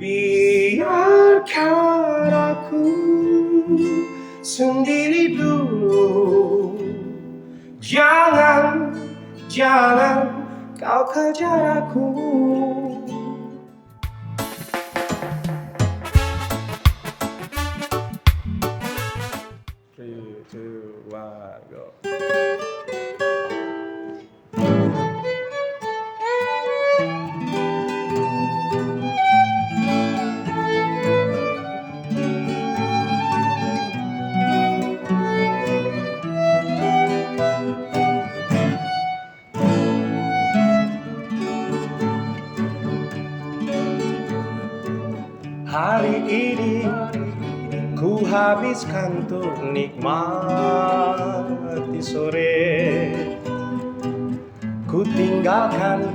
Biarkan aku sendiri dulu. Jangan kau kejar aku. 3, 2, 1, go. Hari ini ku habiskan untuk nikmati sore. Ku tinggalkan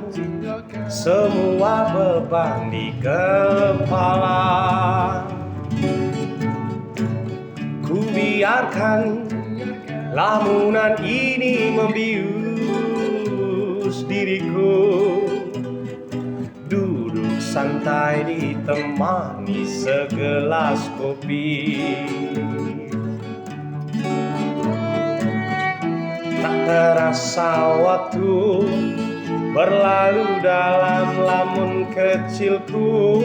semua beban di kepala. Ku biarkan lamunan ini membius diriku. Duduk santai ditemani segelas kopi. Tak terasa waktu berlalu dalam lamun kecilku.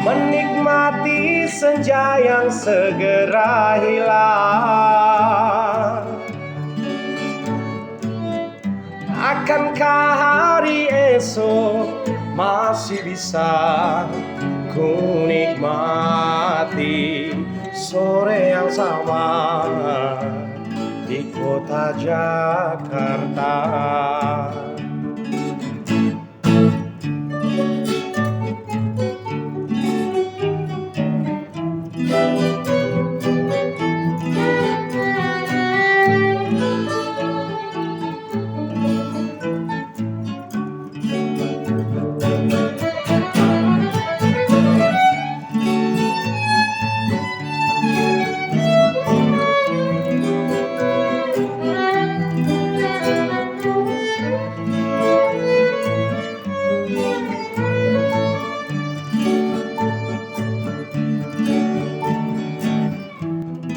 Menikmati senja yang segera hilang. Akankah hari esok masih bisa ku nikmati sore yang sama di kota Jakarta?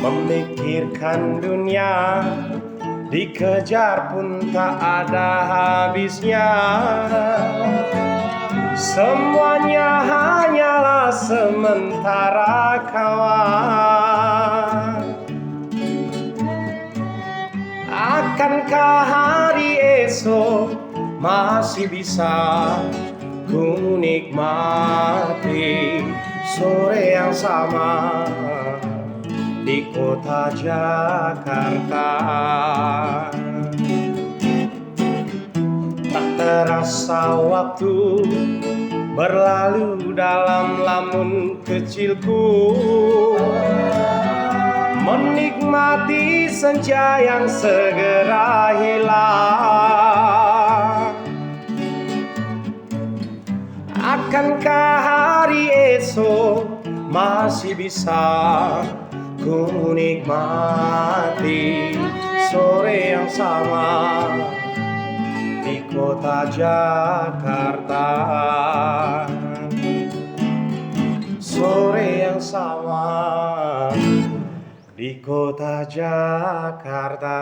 Memikirkan dunia, dikejar pun tak ada habisnya. Semuanya hanyalah sementara kawan. Akankah hari esok masih bisa ku nikmati sore yang sama di kota Jakarta? Tak terasa waktu berlalu dalam lamun kecilku. Menikmati senja yang segera hilang. Akankah hari esok masih bisa ku nikmati sore yang sama di kota Jakarta? Sore yang sama di kota Jakarta.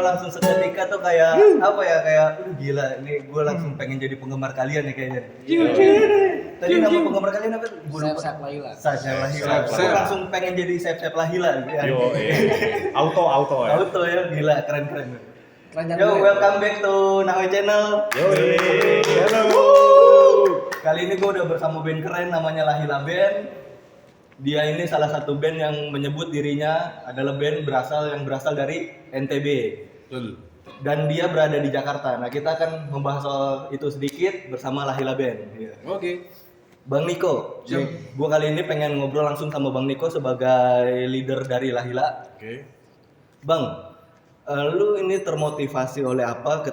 Langsung seketika tuh kayak apa ya, kayak gila ini gue langsung pengen jadi penggemar kalian nih kayaknya. Tadi nama penggemar kalian apa? Saif Lahila. Saif Lahila. Gue langsung pengen jadi Saif Lahila gitu ya. Yo, auto ya. Auto ya, gila keren. Keranjang Yo, gue. welcome back to Nahwe Channel. Yo, halo. Kali ini gue udah bersama band keren namanya Lahila Band. Dia ini salah satu band yang menyebut dirinya adalah band yang berasal dari NTB. Dan dia berada di Jakarta. Nah, kita akan membahas soal itu sedikit bersama Lahila Band. Oke. Bang Niko, gue kali ini pengen ngobrol langsung sama Bang Niko sebagai leader dari Lahila. Oke. Bang, lu ini termotivasi oleh apa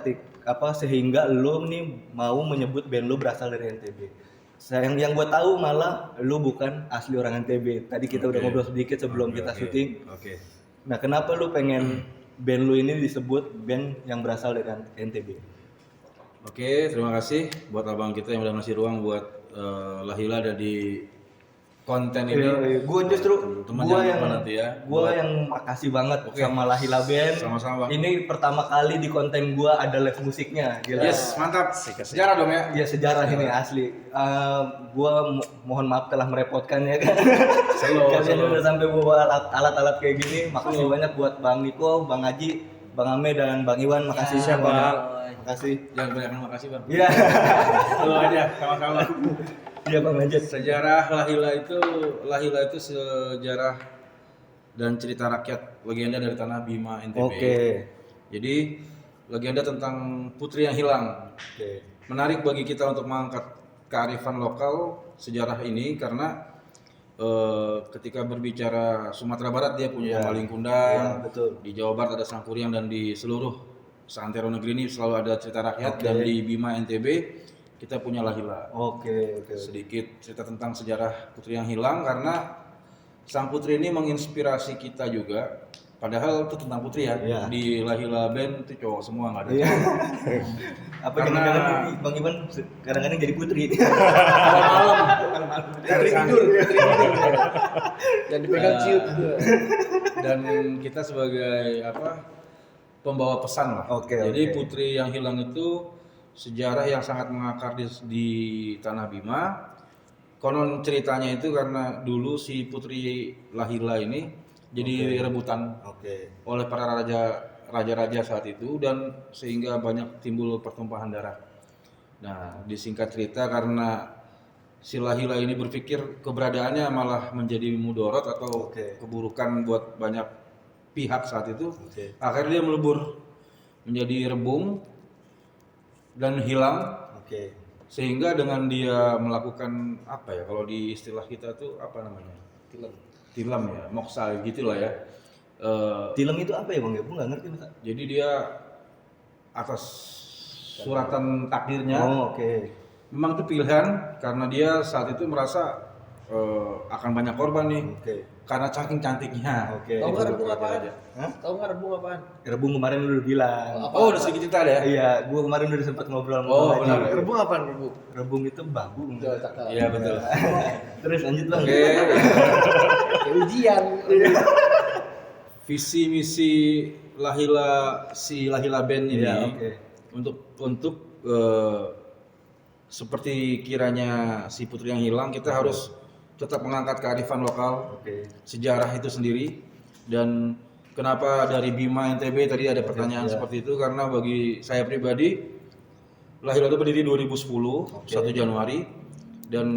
sehingga lu nih mau menyebut band lu berasal dari NTB? Yang gue tahu malah lu bukan asli orang NTB. Tadi kita udah ngobrol sedikit sebelum kita syuting. Oke. Nah, kenapa lu pengen band lu ini disebut band yang berasal dari NTB? Oke, terima kasih buat abang kita yang udah ngasih ruang buat Lahila ada di konten ini. Gue justru Teman-teman gue jangan yang lupa nanti ya. yang makasih banget sama Lahila Band. Sama-sama, Bang. Ini pertama kali di konten gue ada live musiknya. Gila. Yes, mantap. Sejarah dong ya. Ya sejarah ini asli. Gua mohon maaf telah merepotkan ya kan. Kalian udah sampai bawa alat-alat kayak gini. Makasih banyak buat Bang Niko, Bang Haji, Bang Ame dan Bang Iwan. Makasih banyak. Makasih. Jangan banyak makasih, Bang. Iya. Halo aja, sama-sama. Iya Bang, lanjut. Sejarah Lahila itu sejarah dan cerita rakyat legenda dari tanah Bima NTB. Oke. Jadi legenda tentang putri yang hilang. Oke. Menarik bagi kita untuk mengangkat kearifan lokal sejarah ini karena ketika berbicara Sumatera Barat dia punya Maling Kundang, betul. di Jawa Barat ada Sangkuriang dan di seluruh seantero negeri ini selalu ada cerita rakyat dan di Bima NTB kita punya Lahila. Oke. Sedikit cerita tentang sejarah putri yang hilang karena sang putri ini menginspirasi kita juga. Padahal itu tentang putri ya. Iya. Di Lahila Band itu cowok semua nggak ada. Iya. cowok. Apa Karena- kadang-kadang Bang Iwan kadang-kadang jadi putri. Putri tidur. Yang dipegang ciut. Dan kita sebagai pembawa pesan lah. Oke, Jadi oke. putri yang hilang itu sejarah yang sangat mengakar di tanah Bima. Konon ceritanya itu karena dulu si putri Lahila ini jadi rebutan Oke. oleh para raja-raja saat itu dan sehingga banyak timbul pertumpahan darah. Nah, disingkat cerita karena si Lahila ini berpikir keberadaannya malah menjadi mudorot atau Oke. keburukan buat banyak pihak saat itu. Oke. Akhirnya dia melebur menjadi rebung dan hilang Oke. sehingga dengan dia melakukan kalau di istilah kita tuh apa namanya? Tilam ya, moksa gitulah ya. Film itu apa ya Bang? Gue nggak ngerti Mas. Jadi dia atas suratan takdirnya Oke. memang itu pilihan karena dia saat itu merasa akan banyak korban nih Oke. karena saking cantiknya. Oke. Tahu nggak rebung apaan? Hah? Tahu nggak rebung apaan? Rebung kemarin lu udah bilang. Oh, udah sedikit cerita deh. Iya, gua kemarin udah sempat ngobrol sama Oh, Bang Haji. benar. Rebung apaan rebung? Rebung itu bambu. Udah cakep. Iya betul. Terus lanjut Bang. Oke. Kayak ujian. Visi misi Lahila Band ini Iya, oke. untuk seperti kiranya si putri yang hilang kita harus tetap mengangkat kearifan lokal. Oke. Sejarah itu sendiri dan kenapa dari Bima NTB tadi ada pertanyaan seperti itu karena bagi saya pribadi Lahila itu berdiri 2010 1 Januari dan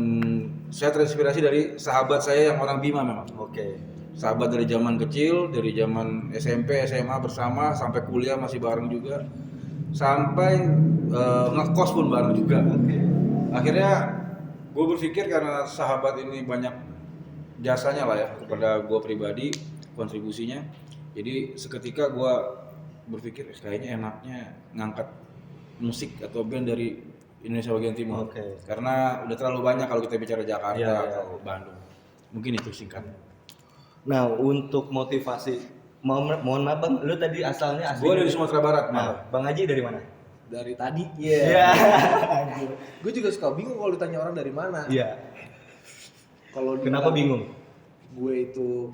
saya terinspirasi dari sahabat saya yang orang Bima memang. Oke. Sahabat dari zaman kecil, dari zaman SMP, SMA bersama sampai kuliah masih bareng juga. Sampai ngekos pun bareng juga. Akhirnya gue berpikir karena sahabat ini banyak jasanya lah ya kepada gue pribadi kontribusinya. Jadi seketika gue berpikir kayaknya enaknya ngangkat musik atau band dari Indonesia bagian timur. Oke. Karena udah terlalu banyak kalau kita bicara Jakarta Iya, atau Bandung. Mungkin itu singkatnya. Nah, untuk motivasi mohon maaf Bang, lu tadi asalnya asli Gue dari Sumatera Barat. Nah, Bang Haji dari mana? Dari tadi. Iya. Gue juga suka bingung kalau ditanya orang dari mana. Iya. Kalau Kenapa bingung? Gue itu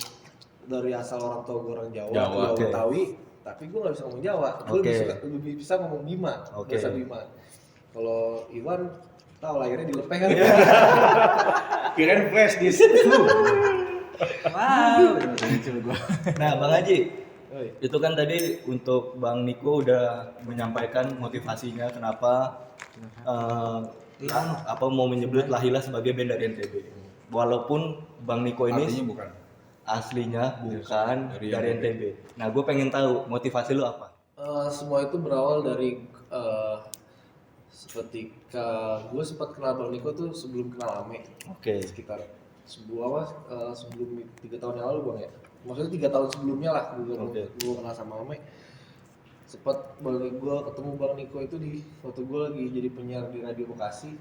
dari asal orang tua gue orang Jawa, Jawa, Jawa oke. Betawi, tapi gue nggak bisa ngomong Jawa. Gue Oke. lebih bisa ngomong Bima, Oke. bahasa Bima. Kalau Iwan tahu lahirnya di Lepeng kan. Kirain flash disk. Wow. Nah, Bang Haji, Oi. itu kan tadi untuk Bang Niko udah menyampaikan motivasinya kenapa mau menyebut Lahila sebagai band dari NTB. Walaupun Bang Niko ini Artinya bukan. aslinya bukan Dari dari NTB. Nah, gue pengen tahu motivasi lu apa? Semua itu berawal dari Ketika gue sempat kenal Bang Niko tuh sebelum kenal Ame, Oke. sekitar sebelum 3 tahun yang lalu Bang ya. Maksudnya 3 tahun sebelumnya lah gue kenal sama Ame. Sempat gue ketemu Bang Niko itu di waktu gue lagi jadi penyiar di Radio Bekasi.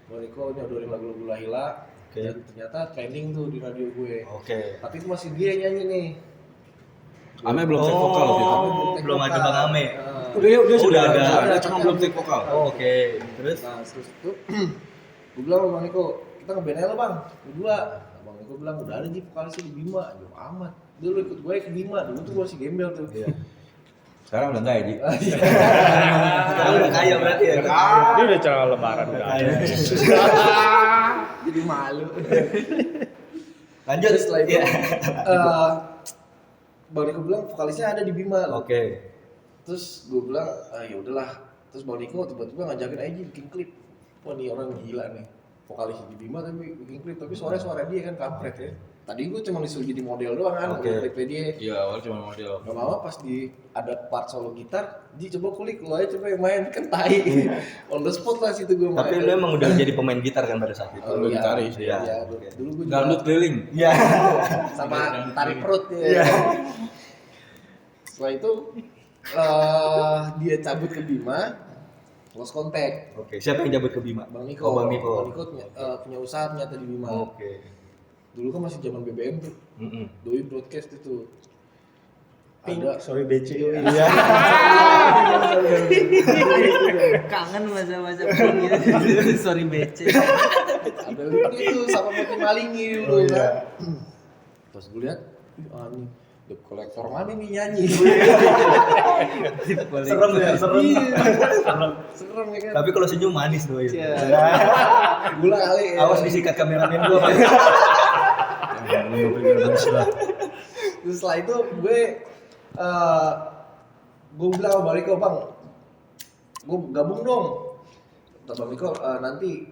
Bang Niko nyodorin lagu-lagu Lahila. Dan ternyata trending tuh di radio gue. Tapi itu masih dia yang nyanyi nih. Ame belum take vokal waktu itu. Belum ada Bang Ame. Dia sudah ada. ada, cuma belum take vokal. Oke. Terus Nah terus itu gue bilang sama Bang Niko, kita nge-band aja lah Bang, berdua. Bang Niko bilang udah ada vokalisnya di Bima, jauh amat. Dia lu ikut gue ke Bima, dulu tuh gue masih gembel tuh. Iya. Sekarang udah enggak ya, Ji? Sekarang udah kaya berarti ya. Dia udah celana lebaran udah ada. Jadi malu. Lanjut Setelah itu, Iya. Bang Niko bilang vokalisnya ada di Bima. Oke. Terus gue bilang, ya udahlah. Terus Bang Niko tiba-tiba ngajakin aja bikin klip. Wah nih orang gila nih, vokalis di Bima tapi bikin klip, tapi suara dia kan kampret ya. Tadi gue cuma disuruh jadi model doang kan, klipnya dia. Iya, awal cuma model. Gak lama pas ada part solo gitar, Ji coba kulik lo aja coba yang main kan tai. On the spot lah situ gue main. Tapi lu emang udah jadi pemain gitar kan pada saat itu? Oh, Lu iya. gitaris, Iya, iya. dulu gue Dangdut keliling. Iya. sama tarik perut ya. Setelah itu dia cabut ke Bima, lost contact. Oke. Siapa yang jabut ke Bima? Bang Niko. Oh, Bang Niko. Bang Niko punya usaha ternyata di Bima. Oke. Dulu kan masih zaman BBM tuh. Doi broadcast itu. Ada Sorry BC. Iya. Kangen masa-masa gitu. Sorry BC. Ada itu sama Putih Malingi dulu kan. Pas gue lihat, nih debt kolektor mana nih nyanyi? Serem ya, serem. Serem ya kan. Tapi kalau senyum manis doi. Iya. Gula kali. Awas disikat kameramen gua. Pak. Terus setelah itu gue bilang sama Bang Niko, Bang, gue gabung dong. Kata Bang Niko, nanti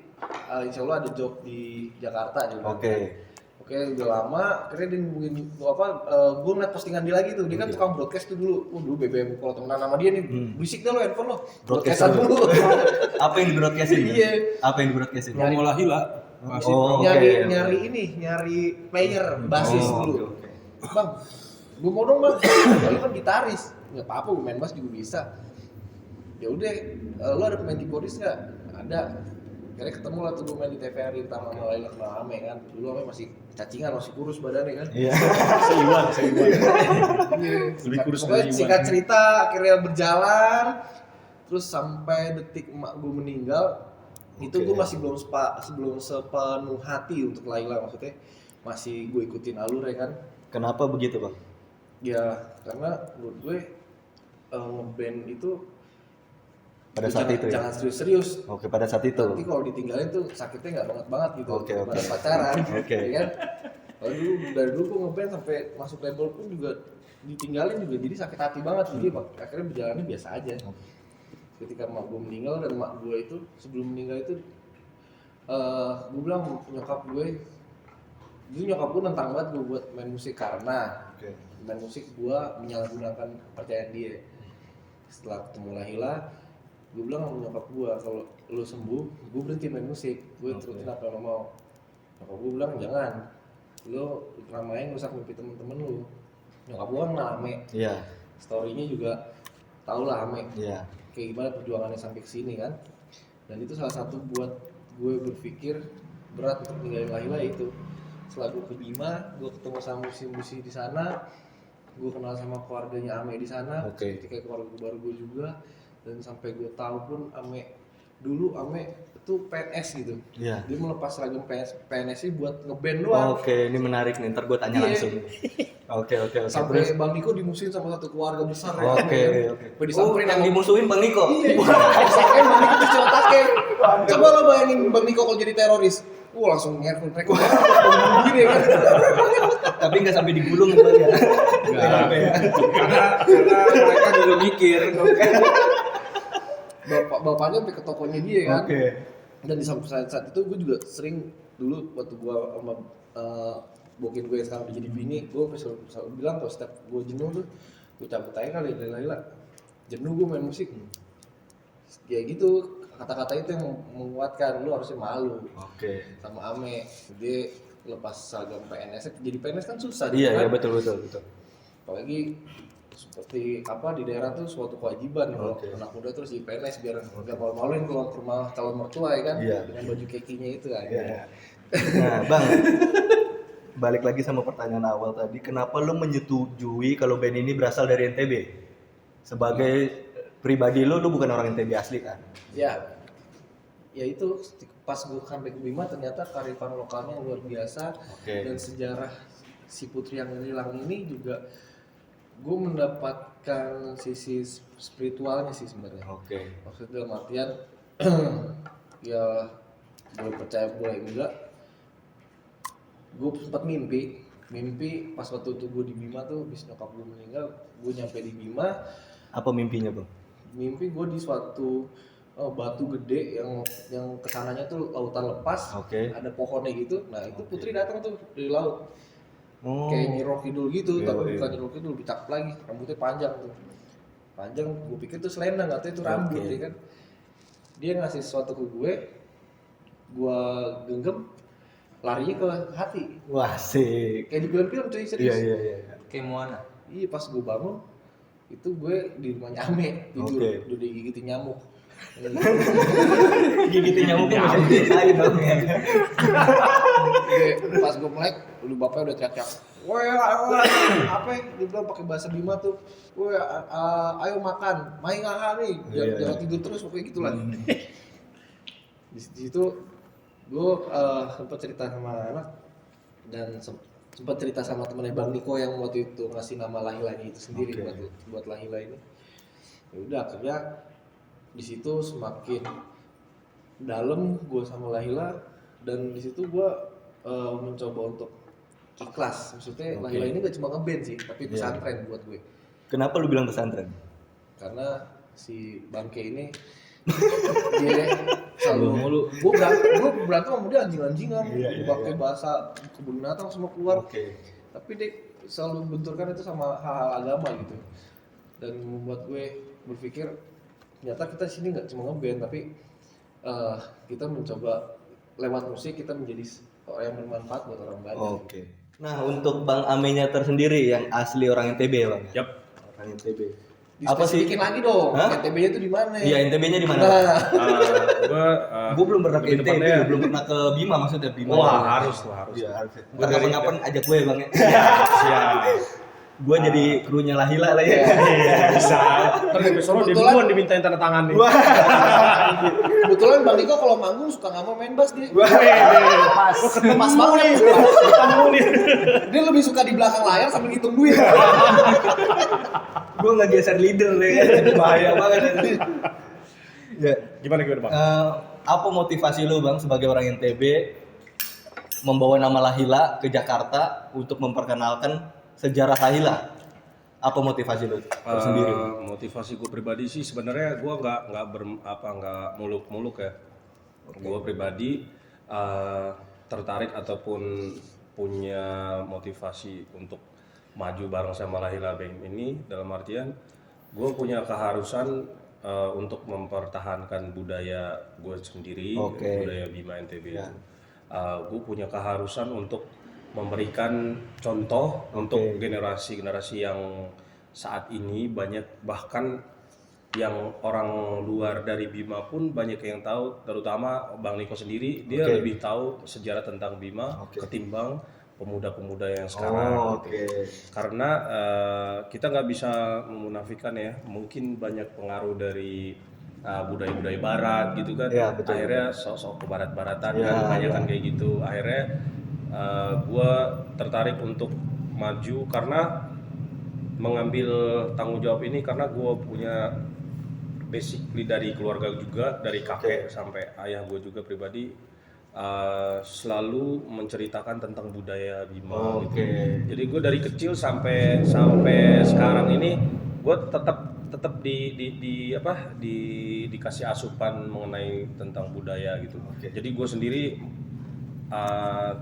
insya Allah ada job di Jakarta juga. Oke, udah lama, akhirnya dia ngomongin gue ngeliat postingan dia lagi tuh, dia kan tukang broadcast tuh dulu. Dulu BBM kalau temenan sama dia nih, berisik dah lo handphone lo, broadcastan dulu. Apa yang di-broadcastin? Iya. Apa yang di-broadcastin? Promo Lahila. Masih Oh, nyari player, basis dulu. Bang, gue mau dong bang, lu kan gitaris, nggak apa-apa, gue main bass juga bisa. Ya udah, lu ada pemain keyboardis nggak? Ada. Akhirnya ketemu lah tuh gue main di TVRI pertama sama Laila sama Ame kan. Dulu Ame masih cacingan, masih kurus badannya kan. Iya. Seiwan. Lebih kurus dari Iwan. Singkat cerita akhirnya berjalan, terus sampai detik emak gue meninggal, itu gue masih belum sepenuh hati untuk Laila, maksudnya masih gue ikutin alur ya kan. Kenapa begitu, Bang? Ya karena menurut gue ngeband itu Pada saat itu ya? jangan serius-serius. Oke, pada saat itu. Nanti kalau ditinggalin tuh sakitnya nggak banget gitu. Oke. Pada pacaran, Oke. ya kan. Kalau dari dulu gue ngeband sampai masuk label pun juga ditinggalin juga, jadi sakit hati banget. Jadi akhirnya berjalannya biasa aja. Ketika emak gue meninggal dan emak gue itu sebelum meninggal itu, gue bilang nyokap gue nentang banget gue buat main musik karena main musik gue menyalahgunakan kepercayaan dia. Setelah ketemu Lahila, gue bilang sama nyokap gue, kalau lo sembuh, gue berhenti main musik, gue turutin apa yang lo mau. Nyokap gue bilang jangan, lo ramai rusak mimpi temen-temen lo. Nyokap gue kan Ame, Iya. story-nya juga tau lah Ame, Iya. kayak gimana perjuangannya sampai kesini kan. Dan itu salah satu buat gue berpikir berat untuk ninggalin Lahila itu. Setelah gue ke Bima, gue ketemu sama musisi-musisi di sana, gue kenal sama keluarganya Ame di sana, ketika keluarga baru gue juga, dan sampai gue tahu pun Ame itu PNS gitu. Iya. Dia melepas seragam PNS sih buat ngeband doang. Oke, ini menarik nih. Ntar gue tanya Iya. langsung. Oke. Sampai Bang Niko dimusuhin sama satu keluarga besar. Oke. Sampai disamperin yang dimusuhin Bang Niko. Iya. Disamperin Bang Niko cuci otaknya. Coba lo bayangin Bang Niko kalau jadi teroris. Langsung ngerfun mereka. Gini kan. Tapi nggak sampai digulung itu ya. Karena mereka juga mikir. Bapaknya sampai ke tokonya dia kan. Oke. Dan di saat itu gue juga sering dulu waktu gue sama bokap gue yang sekarang udah jadi bini, gue selalu bilang kalau setiap gue jenuh tuh gue cabut aja kali dari Laila. Jenuh gue main musik. Ya gitu, kata-kata itu yang menguatkan lu harusnya malu Oke. sama Ame. Dia lepas seragam PNS, jadi PNS kan susah. Iya, kan? iya betul. Apalagi seperti apa di daerah tuh suatu kewajiban kalau Oke. anak muda terus jadi PNS biar nggak malu-maluin kalau ke rumah calon mertua ya kan, Iya. dengan baju kekinya itu kan. Iya. Nah, Bang, balik lagi sama pertanyaan awal tadi, kenapa lu menyetujui kalau band ini berasal dari NTB? Sebagai pribadi lu bukan orang NTB asli kan? Ya itu pas gue comeback ke Bima ternyata kearifan lokalnya luar biasa. Oke. Dan sejarah si Putri yang hilang ini juga gue mendapatkan sisi spiritualnya sih sebenarnya. Oke. Maksudnya dalam artian ya boleh percaya boleh enggak, gue sempat mimpi pas waktu itu gue di Bima tuh habis nyokap gue meninggal, gue nyampe di Bima. Apa mimpinya, Bang? Mimpi gue di suatu batu gede yang kesananya tuh lautan lepas. Oke. Ada pohonnya gitu. Nah itu Putri datang tuh dari laut Oh. kayak Nyi Roh Kidul gitu. Iya, Tapi iya. bukan Nyi Roh Kidul, lebih cakep lagi, rambutnya panjang tuh, gue pikir tuh selendang atau itu rambut. Oke. Ya kan dia ngasih sesuatu ke gue genggam, larinya ke hati Wah, asik. kayak di film-film cuy, serius. Iya. Kayak Moana. Iya, pas gue bangun itu gue di rumahnya Ame tidur, Oke. udah digigitin nyamuk. Gigitin nyamuknya masih diceritain dong ya. Pas gue melek, lu bapaknya udah teriak-teriak, woi apa ya? Dia bilang pakai bahasa Bima tuh, woi ayo makan, main ngaha nih, jangan tidur terus, pokoknya gitulah. Di situ gue sempat cerita sama anak dan sempat cerita sama temennya Bang Niko yang waktu itu ngasih nama Lahilanya itu sendiri. Oke. buat Lahila ini. Ya udah, akhirnya di situ semakin dalam gue sama Lahila, dan di situ gue mencoba untuk ikhlas. Maksudnya Oke. Lahila ini gak cuma ngeband sih, tapi pesantren buat gue. Kenapa lu bilang pesantren? Karena si Bangke ini dia selalu gue berantem sama dia anjing-anjingan, pakai bahasa kebun binatang semua keluar. Oke. Tapi dia selalu benturkan itu sama hal-hal agama gitu, dan membuat gue berpikir ternyata kita sini nggak cuma ngeband, tapi kita mencoba lewat musik kita menjadi orang yang bermanfaat buat orang banyak. Oke. Nah, untuk Bang Amenya tersendiri yang asli orang NTB, Bang. Yap. Orang NTB. Apa sih? Bikin lagi dong. Hah? NTB-nya itu di mana? Iya, NTB-nya di mana? Nah, Gue belum pernah ke lebih NTB, tepatnya- belum pernah ke Bima, maksudnya Bima. Wah, harus. Iya, harus. Ntar kapan-kapan ajak gue ya, Bang ya. Siap. Gue jadi krunya Lahila lah ya. Iya, bisa. Ntar di Solo dia Kebetulan- duluan dimintain tanda tangan nih. kebetulan Bang Niko kalau manggung suka nggak mau main bass dia. Pas banget. Ketemu nih. Dia lebih suka di belakang layar sambil ngitung duit. Gue nggak geser leader deh, bahaya banget nanti. Ya. Gimana Bang? Apa motivasi lu, Bang, sebagai orang NTB membawa nama Lahila ke Jakarta untuk memperkenalkan sejarah Lahila? Apa motivasi lu tersendiri? Motivasi gue pribadi sih sebenarnya gue nggak muluk-muluk ya. Gue pribadi tertarik ataupun punya motivasi untuk maju bareng sama Lahila Band ini, dalam artian gue punya keharusan untuk mempertahankan budaya gue sendiri, Oke. budaya Bima NTB. Ya. Gue punya keharusan untuk memberikan contoh untuk generasi-generasi yang saat ini banyak, bahkan yang orang luar dari Bima pun banyak yang tahu, terutama Bang Niko sendiri, dia Oke. lebih tahu sejarah tentang Bima Oke. ketimbang pemuda-pemuda yang sekarang. Oke. Gitu. Karena kita nggak bisa memunafikan ya, mungkin banyak pengaruh dari budaya-budaya Barat gitu kan. Ya, betul. Akhirnya sok-sok ke Barat-Baratan Ya, kan, kebanyakan ya. kayak gitu. Akhirnya gue tertarik untuk maju karena mengambil tanggung jawab ini, karena gue punya basically dari keluarga juga, dari kakek sampai ayah gue juga pribadi selalu menceritakan tentang budaya Bima gitu. Jadi gue dari kecil sampai sekarang ini gue tetap dikasih asupan mengenai tentang budaya gitu. Jadi gue sendiri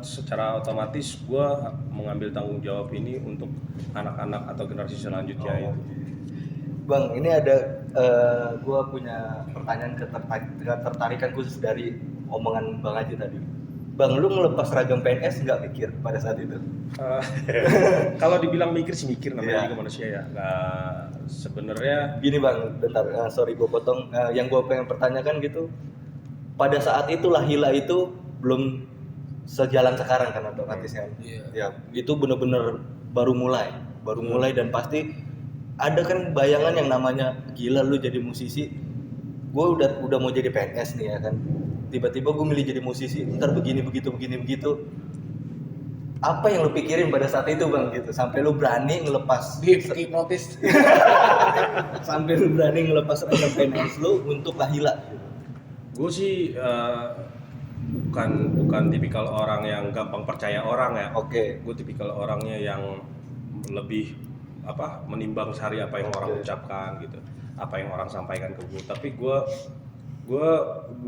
secara otomatis gue mengambil tanggung jawab ini untuk anak-anak atau generasi selanjutnya itu. Bang, ini ada gue punya pertanyaan ketertarikan khusus dari omongan Bang Haji tadi. Bang, lu ngelepas seragam PNS nggak mikir pada saat itu? Kalau dibilang mikir sih mikir, namanya Iya. juga manusia ya. Nggak, sebenarnya Gini Bang, bentar, sorry gue potong. Yang gue pengen pertanyakan gitu, pada saat itu Lahila itu belum sejalan sekarang kan otomatisnya. Iya. Ya, itu bener-bener baru mulai dan pasti ada kan bayangan yang namanya gila lu jadi musisi. Gue udah mau jadi PNS nih ya kan. Tiba-tiba gue milih jadi musisi, ntar begini begitu. Apa yang lu pikirin pada saat itu Bang gitu? Sampai lu berani ngelepas Hipnotis. sampai lu berani ngelepas seragam PNS lu untuk Lahila. gue sih bukan tipikal orang yang gampang percaya orang ya. Oke. Gue tipikal orangnya yang lebih menimbang sehari apa yang orang ucapkan gitu, apa yang orang sampaikan ke gue. Tapi gue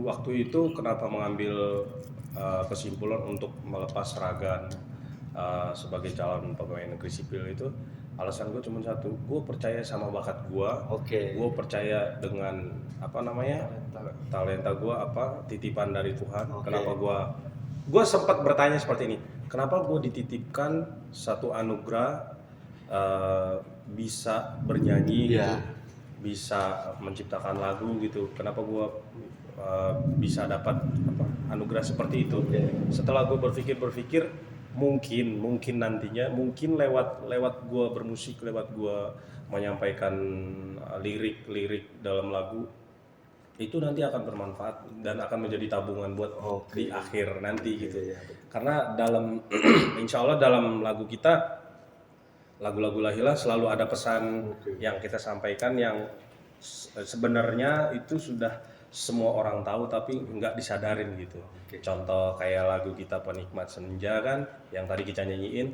waktu itu kenapa mengambil kesimpulan untuk melepas seragam sebagai calon pegawai negeri sipil itu, alasan gue cuma satu, gue percaya sama bakat gue. Oke. Gue percaya dengan talenta gue, titipan dari Tuhan. Oke. Kenapa gue sempat bertanya seperti ini, kenapa gue dititipkan satu anugerah bisa bernyanyi Iya. gitu, bisa menciptakan lagu gitu, kenapa gue bisa dapat anugerah seperti itu. Setelah gue berpikir mungkin nantinya, mungkin lewat gue bermusik, lewat gue menyampaikan lirik dalam lagu itu nanti akan bermanfaat dan akan menjadi tabungan buat di akhir nanti gitu. Karena dalam insya Allah dalam lagu kita, lagu-lagu Lahila selalu ada pesan yang kita sampaikan yang sebenarnya itu sudah semua orang tahu tapi nggak disadarin gitu. Contoh kayak lagu kita Penikmat Senja kan, yang tadi kita nyanyiin,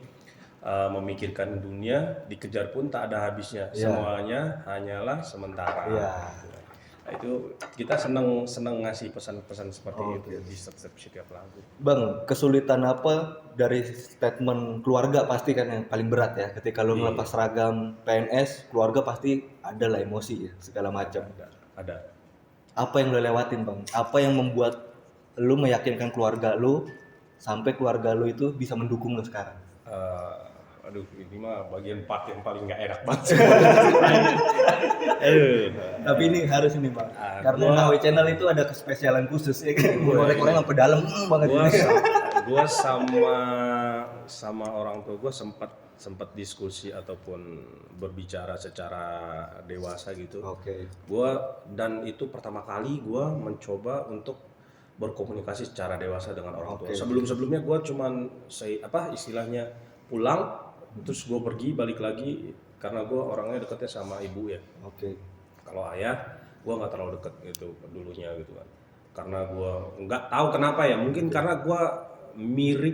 memikirkan dunia dikejar pun tak ada habisnya, semuanya hanyalah sementara. Nah, itu kita seneng ngasih pesan-pesan seperti itu di setiap lagu. Bang, kesulitan apa dari statement keluarga pasti kan yang paling berat ya, ketika lu ngelepas seragam PNS, keluarga pasti ada lah emosi ya, segala macam. Ada. Apa yang lu lewatin Bang? Apa yang membuat lu meyakinkan keluarga lu sampai keluarga lu itu bisa mendukung lu sekarang? Aduh, ini mah bagian part yang paling nggak enak banget. Tapi ini harus ini Bang, karena gua- Nawe Channel itu ada kespesialan khusus ya kan, korek-korek sampai dalam banget ini. Gue sama orang tua gue sempat diskusi ataupun berbicara secara dewasa gitu. Oke. Dan itu pertama kali gue mencoba untuk berkomunikasi secara dewasa dengan orang tua. Sebelumnya gue cuman istilahnya pulang, terus gue pergi balik lagi karena gue orangnya deketnya sama ibu ya. Oke. Kalau ayah gue nggak terlalu deket gitu dulunya gitu kan, karena gue nggak tahu kenapa ya, mungkin karena gue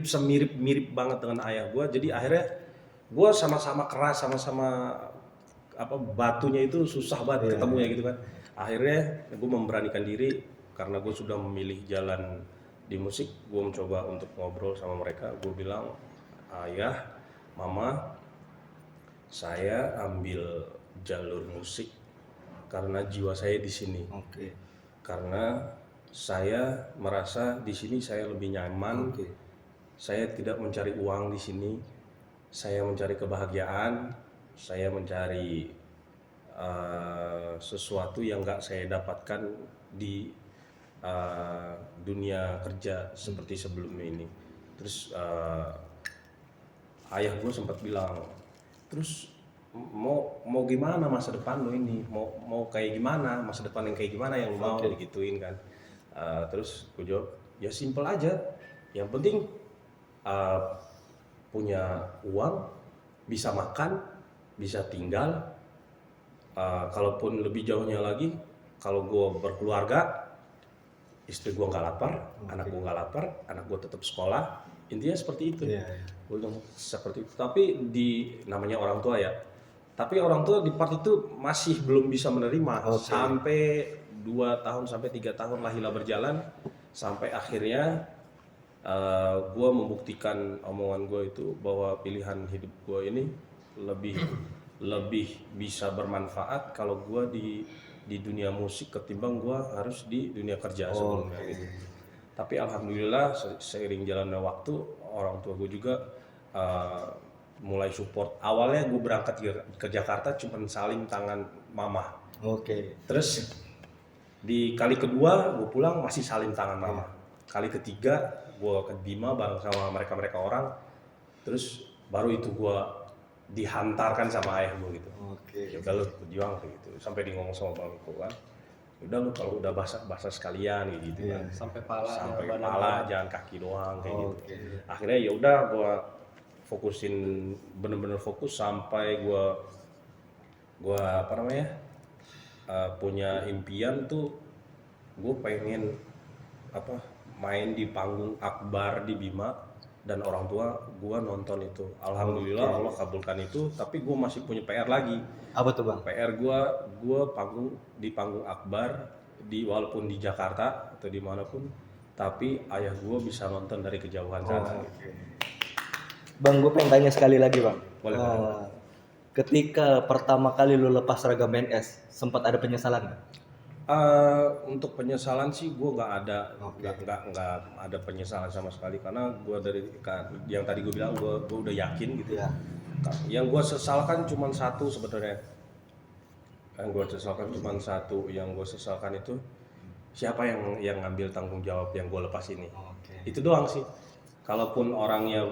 semirip banget dengan ayah gue, jadi akhirnya gue sama-sama keras, sama-sama batunya itu susah banget ketemunya gitu kan. Akhirnya gue memberanikan diri karena gue sudah memilih jalan di musik. Gue mencoba untuk ngobrol sama mereka, gue bilang, ayah, mama, saya ambil jalur musik karena jiwa saya di sini. Karena saya merasa di sini saya lebih nyaman. Saya tidak mencari uang di sini. Saya mencari kebahagiaan. Saya mencari sesuatu yang nggak saya dapatkan di dunia kerja seperti sebelumnya ini. Terus ayah gue sempat bilang, terus mau gimana masa depan lo ini, mau kayak gimana, masa depan yang kayak gimana yang mau digituin kan. Terus gue jawab, ya simple aja, yang penting punya uang, bisa makan, bisa tinggal. Kalaupun lebih jauhnya lagi, kalau gue berkeluarga, istri gue nggak lapar, anak gue nggak lapar, anak gue tetap sekolah, intinya seperti itu. Gue bilang seperti itu. Tapi namanya orang tua ya, tapi orang tua di part itu masih belum bisa menerima. Sampai 2 tahun sampai 3 tahun Lahila berjalan, sampai akhirnya gue membuktikan omongan gue itu bahwa pilihan hidup gue ini lebih bisa bermanfaat kalau gue di dunia musik ketimbang gue harus di dunia kerja sebelumnya gitu. Tapi alhamdulillah seiring jalannya waktu orang tua gue juga mulai support. Awalnya gue berangkat ke Jakarta cuma salim tangan mama. Oke. Terus di kali kedua gue pulang masih salim tangan mama. Kali ketiga gue ke Bima bareng sama mereka orang. Terus baru itu gue dihantarkan sama ayah gue gitu. Oke. Ya udah lu berjuang kayak gitu. Sampai di ngomong sama bangku kan. Udah lu kalau udah basah sekalian gitu kan. Sampai pala, Sampai badan kepala, jangan kaki doang kayak gitu. Oke. Akhirnya ya udah gue fokusin, bener-bener fokus sampai gue apa namanya punya impian tuh gue pengen apa main di panggung akbar di Bima dan orang tua gue nonton itu. Alhamdulillah Allah kabulkan itu, tapi gue masih punya PR lagi. Apa tuh bang? PR gue di panggung akbar walaupun di Jakarta atau dimanapun, tapi ayah gue bisa nonton dari kejauhan sana. Oke. Bang, gue pengen tanya sekali lagi bang. Boleh. Ketika pertama kali lu lepas seragam BNS, sempat ada penyesalan nggak? Untuk penyesalan sih gue nggak ada penyesalan sama sekali, karena gue yang tadi gue bilang gue udah yakin gitu ya. Yang gue sesalkan cuma satu sebenarnya. Yang gue sesalkan itu siapa yang ngambil tanggung jawab yang gue lepas ini. Itu doang sih. Kalaupun orangnya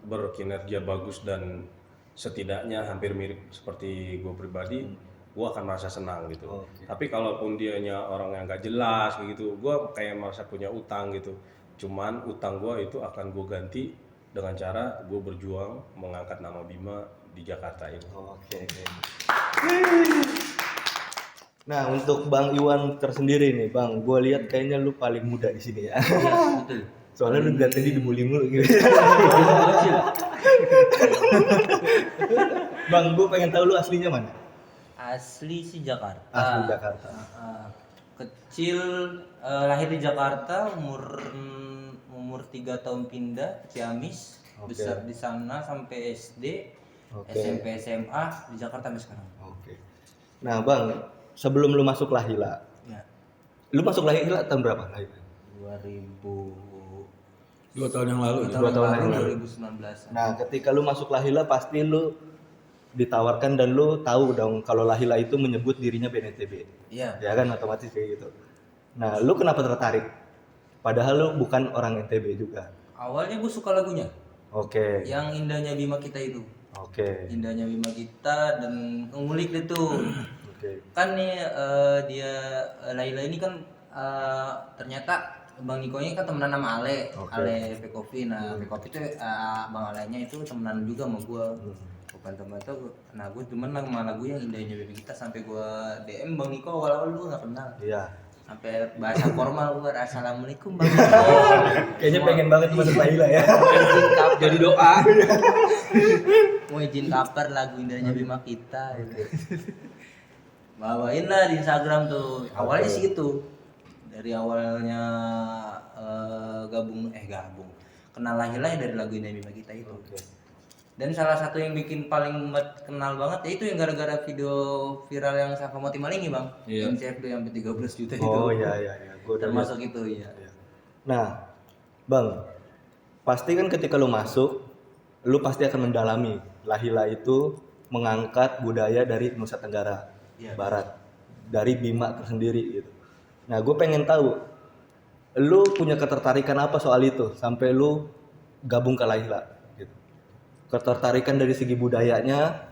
berkinerja bagus dan setidaknya hampir mirip seperti gue pribadi, gue akan merasa senang gitu. Tapi kalaupun dianya orang yang nggak jelas begitu, gue kayak merasa punya utang gitu. Cuman utang gue itu akan gue ganti dengan cara gue berjuang mengangkat nama Bima di Jakarta ini. Nah, untuk Bang Iwan tersendiri nih, Bang, gue lihat kayaknya lu paling muda di sini ya. Betul. Soalnya lu dari tadi dibully mulu gitu. Bang, gue pengen tahu lu aslinya mana? Asli sih Jakarta. Asli Jakarta. Kecil lahir di Jakarta, umur 3 tahun pindah Ciamis, besar di sana sampai SD, SMP, SMA di Jakarta sampai sekarang. Nah, Bang, sebelum lu masuk Lahila, Ya. lu masuk Lahila tahun berapa? 2 tahun yang lalu. 2 tahun yang lalu. 2019. Nah, ketika lu masuk Lahila pasti lu ditawarkan dan lu tahu dong kalau Lahila itu menyebut dirinya BNTB. Iya. Ya kan, otomatis kayak gitu. Nah, lu kenapa tertarik? Padahal lu bukan orang NTB juga. Awalnya gue suka lagunya. Oke. Yang indahnya Bima kita itu. Oke. Indahnya Bima kita dan ngulik deh tuh. Oke. Kan nih dia Laila ini kan ternyata Bang Niko ini kan temenan sama Ale, Ale Pekopi. Nah, Pekopi itu Bang Alenya itu temenan juga sama gue. Bukan teman tuh. Nah, gue demen sama lagu yang indahnya Bima kita sampai gue DM Bang Niko awal-awal gue nggak kenal. Iya. Sampai bahasa formal gue assalamualaikum Bang Niko. Kayaknya pengen banget masuk Lahila ya. Izin cover, Jadi doa. mau izin cover lagu indahnya Bima kita. Bawain lah di Instagram tuh. Awalnya sih gitu. Dari awalnya gabung kenal Lahila ya dari lagu Indahnya Bima kita itu. Dan salah satu yang bikin paling kenal banget ya itu yang gara-gara video viral yang Safa Moti Malingi bang. Iya. Yang CFD sampai 13 juta itu. Oh iya. Gua udah Termasuk itu ya. Nah, Bang, pasti kan ketika lu masuk, lu pasti akan mendalami Lahila itu mengangkat budaya dari Nusa Tenggara Barat, dari Bima tersendiri gitu. Nah, gue pengen tahu, lu punya ketertarikan apa soal itu sampai lu gabung ke Lahila? Gitu. Ketertarikan dari segi budayanya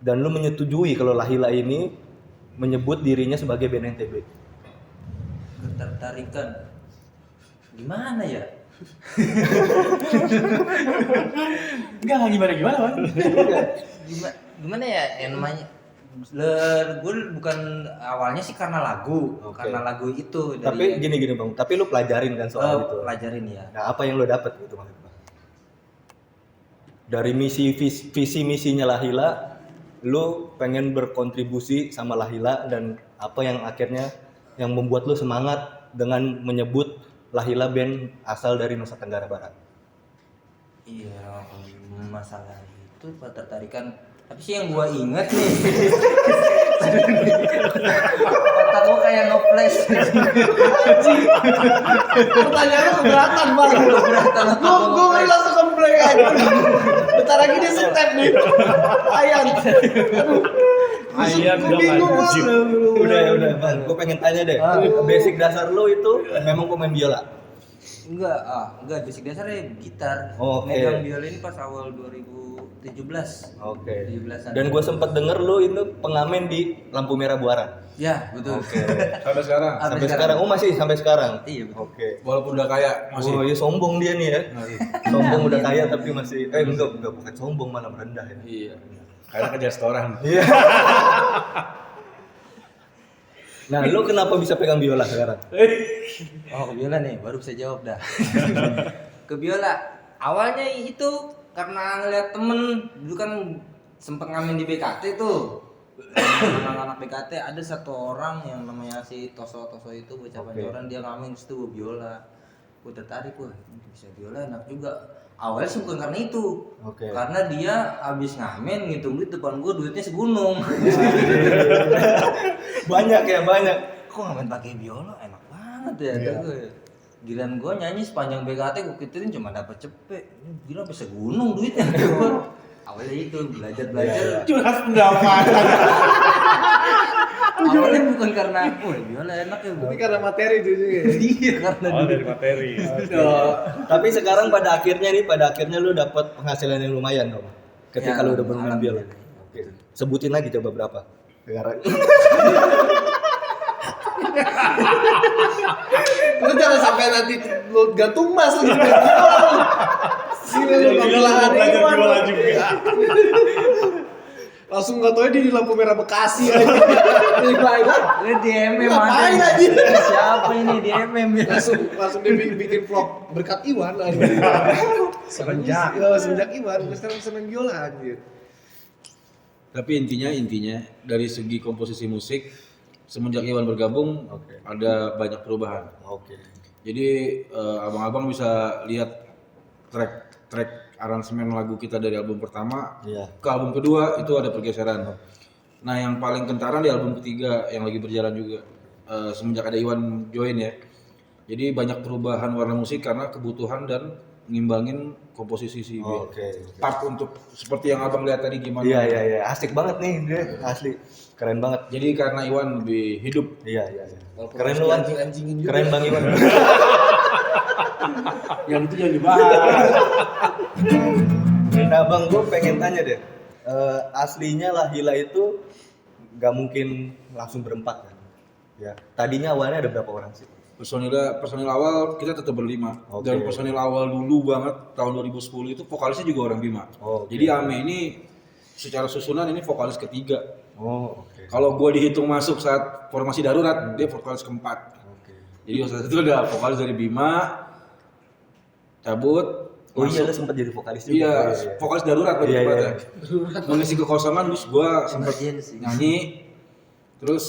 dan lu menyetujui kalau Lahila ini menyebut dirinya sebagai band NTB. Ketertarikan gimana ya? Enggak gimana bang? Gimana ya yang namanya? Gue bukan awalnya sih karena lagu, karena lagu itu. Tapi gini bang, tapi lu pelajarin kan soal itu. Pelajarin ya. Nah, apa yang lu dapet gitu maksudnya? Dari visi misinya Lahila, lu pengen berkontribusi sama Lahila dan apa yang akhirnya yang membuat lu semangat dengan menyebut Lahila band asal dari Nusa Tenggara Barat. Iya, masalah itu ketertarikan Tapi sih yang gua inget nih. Otak gua kayak nge-flash. Pertanyaan lu keberatan bang. Keberatan otak gua Gue nge-flash. langsung komplain aja. Bentar lagi dia step nih. Ayan. Ayan Gue dong bingung anjing. Udah bang, gue pengen tanya deh. Basic dasar lo itu memang pemain biola? Enggak, basic dasarnya gitar. Oh, oke. Megang biola ini pas awal 2017. Oke. 17-an. Dan gue sempat denger lo itu pengamen di Lampu Merah Buaran. Ya, betul. Sampai sekarang. Sampai sekarang. Oh masih sampai sekarang. Iya, betul. Oke. Walaupun udah kaya masih. Oh iya sombong dia nih ya. Sombong udah kaya tapi masih enggak bukan sombong malah merendah ya. Iya. Karena kerja setoran. Iya. Nah, lo kenapa bisa pegang biola sekarang? Oh, ke biola nih, baru bisa jawab dah. Ke biola. Awalnya itu karena ngeliat temen dulu kan sempet ngamen di BKT tuh. Anak-anak BKT ada satu orang yang namanya si Toso itu bocah Pancoran, dia ngamen situ gua biola. Gua tertarik, wah bisa biola enak juga. Awalnya sih bukan karena itu. Oke. Karena dia abis ngamen ngitung duit depan gua duitnya segunung. Banyak ya, banyak. Kok ngamen pakai biola enak banget ya gitu. Giliran gua nyanyi sepanjang BKT gua kituin cuma dapat cepet. Ini gila bisa gunung duitnya gua. Awalnya itu belajar. Curhat pendapatan. Awalnya bukan karena biola enak ya, Tapi karena materi itu juga. iya karena Oh, dari materi. Tapi sekarang pada akhirnya lu dapat penghasilan yang lumayan dong. Ketika Ya, lu udah bermain biola. alhamdulillah. Oke. Sebutin lagi coba berapa. Sekarang. Lu jangan sampai nanti lu gantung mas lu. Gila lu pembelahan belajar Iwan. biola juga. Langsung nggak tahu di lampu merah Bekasi aja. Ini di MM Ngapain ada. aja? Siapa ini di MM ya? Langsung dia bikin vlog berkat Iwan aja. Semenjak. Semenjak Iwan, gue sekarang seneng biola anjir. Tapi intinya dari segi komposisi musik semenjak Iwan bergabung ada banyak perubahan. Oke. Jadi abang-abang bisa lihat track aransemen lagu kita dari album pertama Iya. ke album kedua itu ada pergeseran. Nah yang paling kentara di album ketiga yang lagi berjalan juga semenjak ada Iwan join ya. Jadi banyak perubahan warna musik karena kebutuhan dan ngimbangin komposisi si band. Oke. Part untuk seperti yang abang lihat tadi gimana. Iya. Asik banget nih dia, asli. Keren banget. Jadi karena Iwan lebih hidup. Iya. Walaupun Keren harus lu Wan. dianjing-anjingin juga. Keren Bang Iwan. Yang itu jangan dibahas. Nah Bang, gue pengen tanya deh. Aslinya Lahila itu nggak mungkin langsung berempat kan? Ya. Tadinya awalnya ada berapa orang sih? Personil awal kita tetap berlima. Oke. Dan personil awal dulu banget tahun 2010 itu vokalisnya juga orang Bima. Oh, oke. Jadi Ame ini secara susunan ini vokalis ketiga. Oh, oke. Kalau gue dihitung masuk saat formasi darurat, dia vokalis keempat. Oke. Jadi saat itu ada vokalis dari Bima, cabut. Oh iya, lu masuk. sempat jadi vokalis juga. Iya, vokalis darurat lebih Iya, tepatnya. iya. Mengisi kekosongan, terus gue sempat Emergency. nyanyi, terus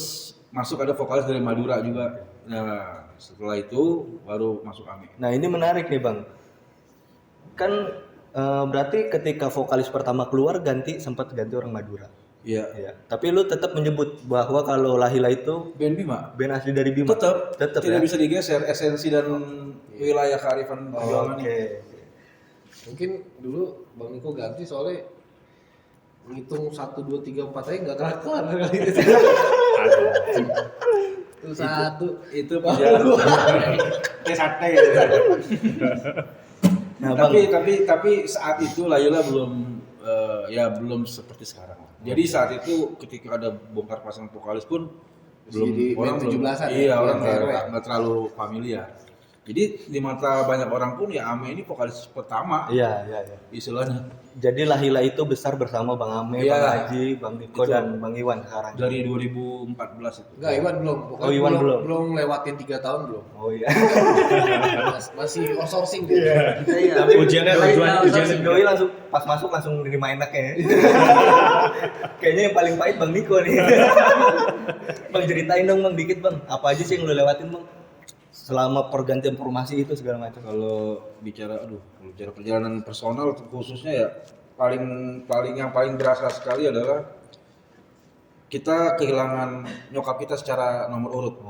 masuk ada vokalis dari Madura juga. Nah, setelah itu baru masuk Ame. Nah ini menarik nih Bang. Kan berarti ketika vokalis pertama keluar sempat ganti orang Madura. Iya. Iya. Tapi lu tetap menyebut bahwa kalau Lahila itu Band Bima. band asli dari Bima. Tetap tidak ya. bisa digeser esensi dan wilayah kearifan perjuangan Oke. ini. Mungkin dulu Bang Niko ganti soalnya ngitung 1, 2, 3, 4 aja nggak kelar kali itu. Itu satu. Itu perjalanan kayak sate gitu. Nah, Bang. Tapi saat itu Lahila belum seperti sekarang. Jadi saat itu ketika ada bongkar pasang vokalis pun belum Jadi orang band 17-an ya? iya orang Band nggak terlalu familiar. Jadi di mata banyak orang pun ya Ame ini vokalis pertama Iya. istilahnya Jadi Lahila itu besar bersama Bang Ame, Iya. Bang Haji, Bang Niko Itu. dan Bang Iwan sekarang. dari 2014 itu. Enggak, Iwan belum. Oh, Iwan belum. Belum lewatin 3 tahun belum. Oh iya. Masih outsourcing dia. Kita ya. Tapi ujiannya Doi langsung pas masuk langsung nerima enaknya. Kayaknya yang paling pahit Bang Niko nih. Bang ceritain dong Bang dikit Bang, apa aja sih yang lu lewatin Bang? Selama pergantian formasi itu segala macam. Kalau bicara perjalanan personal khususnya ya yang paling berasa sekali adalah kita kehilangan nyokap kita secara nomor urut.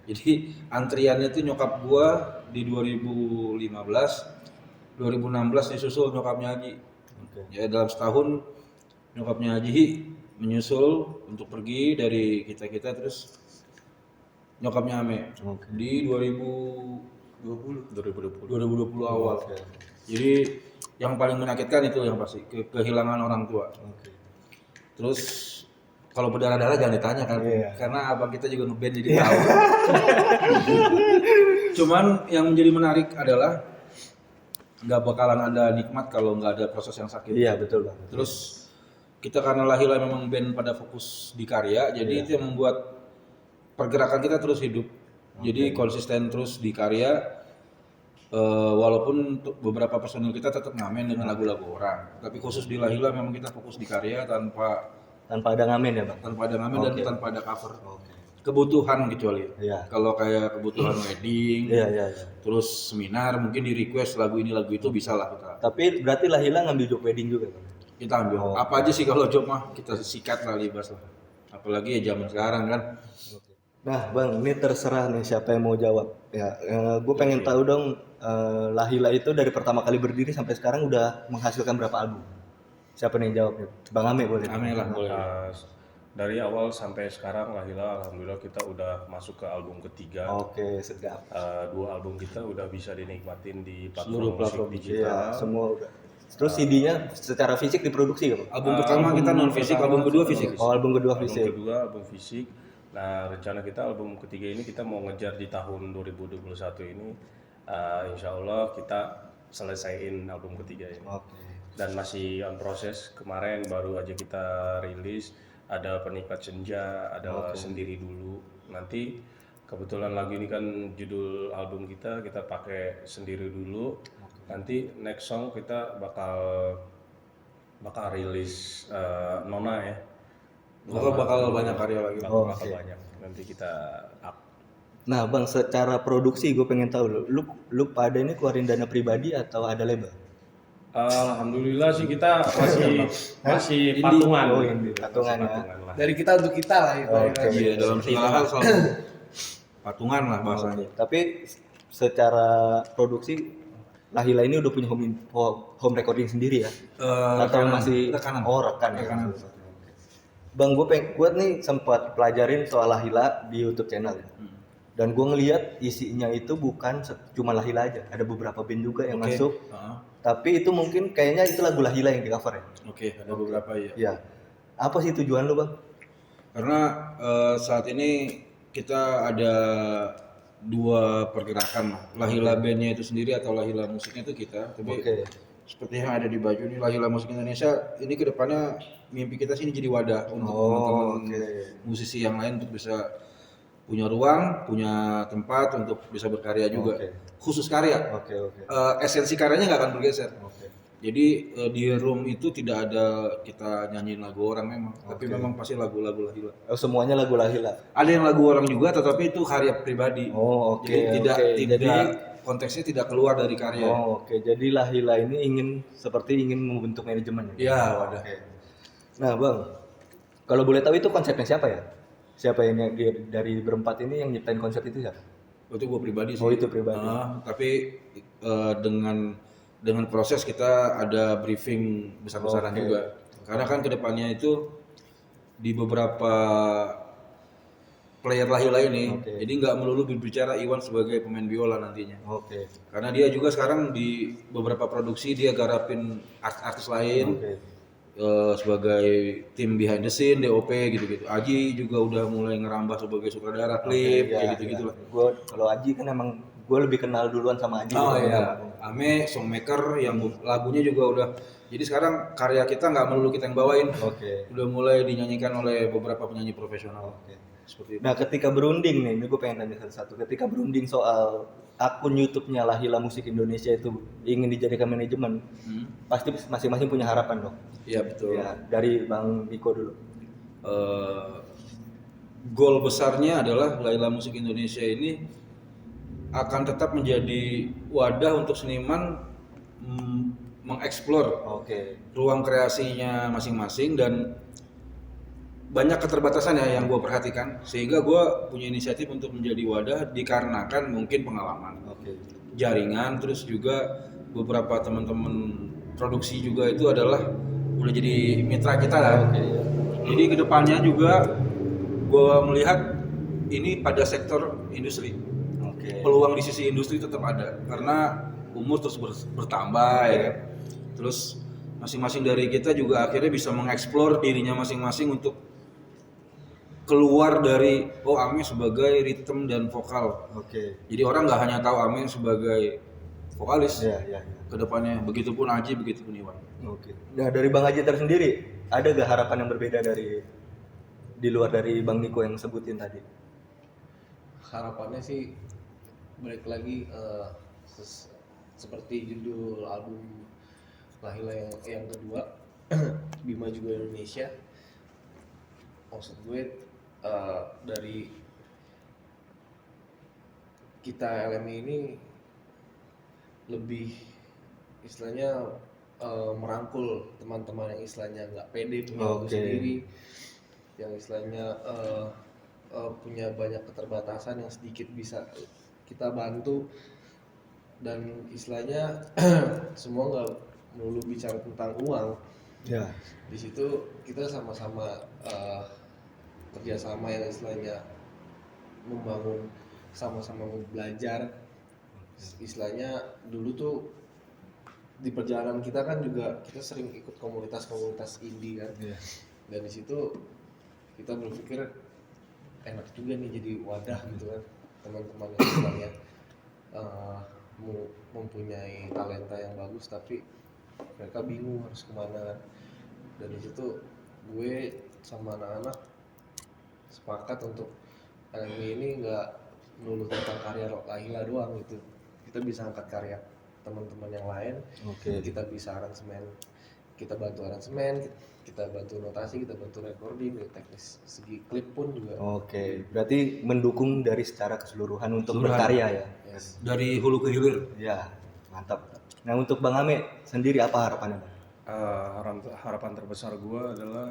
Jadi antriannya itu nyokap gua di 2015, 2016 disusul nyokapnya Haji. Ya dalam setahun nyokapnya Haji menyusul untuk pergi dari kita terus nyokapnya Ame di 2020 awal. Jadi yang paling menyakitkan itu yang pasti kehilangan orang tua. Terus kalau berdarah-darah jangan ditanya kan, karena abang kita juga ngeband jadi tahu. Cuman yang menjadi menarik adalah nggak bakalan ada nikmat kalau nggak ada proses yang sakit. Iya betul Bang. Terus kita karena Lahila memang band pada fokus di karya, jadi itu yang membuat pergerakan kita terus hidup. Jadi konsisten terus di karya. Walaupun beberapa personil kita tetap ngamen dengan lagu-lagu orang, tapi khusus di Lahila memang kita fokus di karya tanpa Tanpa ada ngamen ya Bang? tanpa ada ngamen dan tanpa ada cover. Kebutuhan kecuali. Iya. Kalau kayak kebutuhan wedding, Iya. terus seminar mungkin di request lagu ini lagu itu bisa lah kita. Tapi berarti Lahila ngambil job wedding juga Bang? Kita ambil. Apa aja sih kalau job mah kita sikat lah libas lah. Apalagi ya zaman sekarang kan. Nah Bang, ini terserah nih siapa yang mau jawab. Ya, gue pengen tahu dong, Lahila itu dari pertama kali berdiri sampai sekarang udah menghasilkan berapa album? Siapa nih yang jawab? Bang Ame boleh? Ame lah boleh. Dari awal sampai sekarang Lahila alhamdulillah kita udah masuk ke album ketiga. Oke, sedap. 2 album kita udah bisa dinikmatin di Seluruh platform musik digital. Iya, semua udah. Terus CD-nya secara fisik diproduksi gak Bang? Album pertama kita non fisik, album kedua fisik. Oh, album kedua Album fisik. kedua album fisik. Nah rencana kita album ketiga ini kita mau ngejar di tahun 2021 ini. Insya Allah kita selesaiin album ketiga ini. Oke. Dan masih on proses. Kemarin baru aja kita rilis. Ada Penikmat Senja, ada Sendiri Dulu. Nanti kebetulan lagu ini kan judul album kita pakai Sendiri Dulu. Nanti next song kita bakal rilis Nona ya. Bakal banyak karya lagi. Bakal banyak. Nanti kita up. Nah Bang, secara produksi gue pengen tahu lu pada ini keluarin dana pribadi atau ada label? Alhamdulillah sih kita masih patungan. Oh, indie. Patungan ya. lah. Dari kita untuk kita lah itu. Iya dalam segala hal selalu patungan lah bahasanya. Tapi secara produksi Lahila ini udah punya home recording sendiri ya? Atau masih rekanan. Oh, rekan ya. Rekanan. Bang, gue nih sempat pelajarin soal Lahila di YouTube channel ya. Dan gue ngeliat isinya itu bukan cuma Lahila aja, ada beberapa band juga yang masuk. Tapi itu mungkin kayaknya itu lagu Lahila yang di cover ya. Oke, ada beberapa ya. Iya. Apa sih tujuan lu Bang? Karena saat ini kita ada 2 pergerakan, Lahila bandnya itu sendiri atau Lahila musiknya itu kita. Tapi seperti yang ada di baju ini Lahila Musik Indonesia ini kedepannya mimpi kita sih ini jadi wadah untuk teman-teman musisi yang lain untuk bisa punya ruang, punya tempat untuk bisa berkarya juga. Khusus karya. Esensi karyanya nggak akan bergeser. Jadi di room itu tidak ada kita nyanyiin lagu orang memang, tapi memang pasti lagu-lagu Lahila. Oh, semuanya lagu Lahila. Ada yang lagu orang juga, tetapi itu karya pribadi. Oh, Jadi tidak konteksnya tidak keluar dari karya. Oh, Jadi Lahila ini ingin membentuk manajemen. Iya, wadah. Nah, Bang, kalau boleh tahu itu konsepnya siapa ya? Siapa yang dari berempat ini yang nyiptain konsep itu siapa? Itu gue pribadi sih. Oh, itu pribadi. Tapi dengan proses kita ada briefing besar-besaran juga. Karena kan kedepannya itu di beberapa player Lahila ini, jadi nggak melulu berbicara Iwan sebagai pemain biola nantinya. Karena dia juga sekarang di beberapa produksi dia garapin artis lain. Sebagai tim behind the scene, DOP gitu-gitu. Aji juga udah mulai ngerambah sebagai sutradara klip kayak gitu-gitu lah. Kalau Aji kan emang gue lebih kenal duluan sama Aji. Oh iya. Ame songmaker yang lagunya juga udah. Jadi sekarang karya kita nggak melulu kita yang bawain. Udah mulai dinyanyikan oleh beberapa penyanyi profesional. Seperti itu. Nah, ketika berunding nih, ini gue pengen tanya satu-satu. Ketika berunding soal akun YouTube-nya Lahila Musik Indonesia itu ingin dijadikan manajemen, pasti masing-masing punya harapan dong. Iya betul. Ya, dari Bang Diko dulu. Goal besarnya adalah Lahila Musik Indonesia ini akan tetap menjadi wadah untuk seniman mengeksplor Oke. ruang kreasinya masing-masing dan banyak keterbatasan ya yang gue perhatikan sehingga gue punya inisiatif untuk menjadi wadah dikarenakan mungkin pengalaman Oke. jaringan terus juga beberapa teman-teman produksi juga itu adalah udah jadi mitra kita lah. Jadi kedepannya juga gue melihat ini pada sektor industri. Oke. Peluang di sisi industri tetap ada karena umur terus bertambah ya kan. Terus masing-masing dari kita juga akhirnya bisa mengeksplor dirinya masing-masing untuk keluar dari Ame sebagai ritme dan vokal. Oke. Jadi orang nggak hanya tahu Ame sebagai vokalis. Iya. Kedepannya begitupun Aji, begitupun Iwan. Oke. Nah, dari Bang Haji tersendiri, ada gak harapan yang berbeda dari di luar dari Bang Niko yang sebutin tadi? Harapannya sih balik lagi seperti judul album Lahila yang kedua Bima Juga Indonesia. Maksud gue dari kita LMI ini lebih istilahnya merangkul teman-teman yang istilahnya nggak pede punya lagu Oke. sendiri, yang istilahnya punya banyak keterbatasan yang sedikit bisa kita bantu, dan istilahnya semua nggak melulu bicara tentang uang. Ya. Di situ kita sama-sama kerjasama yang istilahnya membangun, sama-sama belajar. Istilahnya dulu tuh di perjalanan kita kan juga kita sering ikut komunitas-komunitas indie kan. Iya. Dan di situ kita berpikir enak juga nih jadi wadah gitu kan, teman-teman yang istilahnya mempunyai talenta yang bagus tapi mereka bingung harus kemana kan. Dan di situ gue sama anak-anak sepakat untuk LMI ini nggak melulu tentang karya Lahila doang gitu, kita bisa angkat karya teman-teman yang lain. Oke. Kita bisa aransemen, kita bantu aransemen, kita bantu notasi, kita bantu recording, dari teknis segi klip pun juga. Oke. Berarti mendukung dari secara keseluruhan untuk Keseluruhan. berkarya ya. Yes. Dari hulu ke hilir. Ya, mantap. Nah, untuk Bang Ame sendiri apa harapannya, Bang? Harapan terbesar gue adalah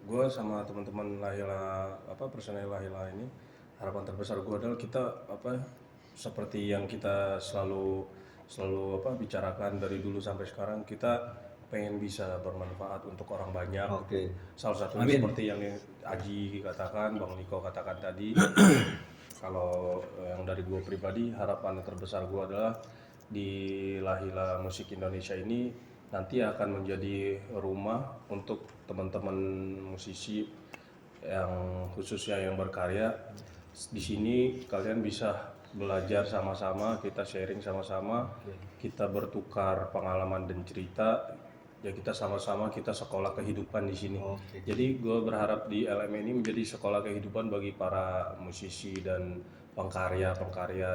gue sama teman-teman Lahila personel Lahila ini, harapan terbesar gue adalah kita seperti yang kita selalu bicarakan dari dulu sampai sekarang, kita pengen bisa bermanfaat untuk orang banyak. Oke. Salah satunya Amin. seperti yang Aji katakan, Bang Niko katakan tadi. Kalau yang dari gue pribadi, harapan terbesar gue adalah di Lahila Musik Indonesia ini nanti akan menjadi rumah untuk teman-teman musisi yang khususnya yang berkarya. Di sini kalian bisa belajar sama-sama, kita sharing sama-sama, kita bertukar pengalaman dan cerita. Ya kita sama-sama kita sekolah kehidupan di sini. Oke. Jadi gue berharap di LM ini menjadi sekolah kehidupan bagi para musisi dan pengkarya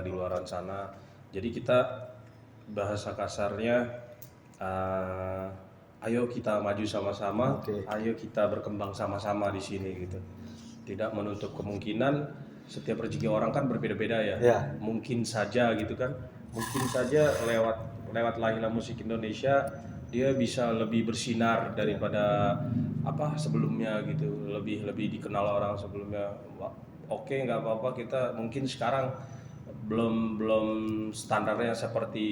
di luar sana. Jadi kita bahasa kasarnya, ayo kita maju sama-sama, Oke. ayo kita berkembang sama-sama di sini gitu. Tidak menutup kemungkinan setiap rezeki orang kan berbeda-beda ya. Ya. Mungkin saja gitu kan, mungkin saja lewat Lahila Musik Indonesia dia bisa lebih bersinar daripada sebelumnya gitu, lebih dikenal orang sebelumnya. Oke, nggak apa-apa, kita mungkin sekarang belum standarnya seperti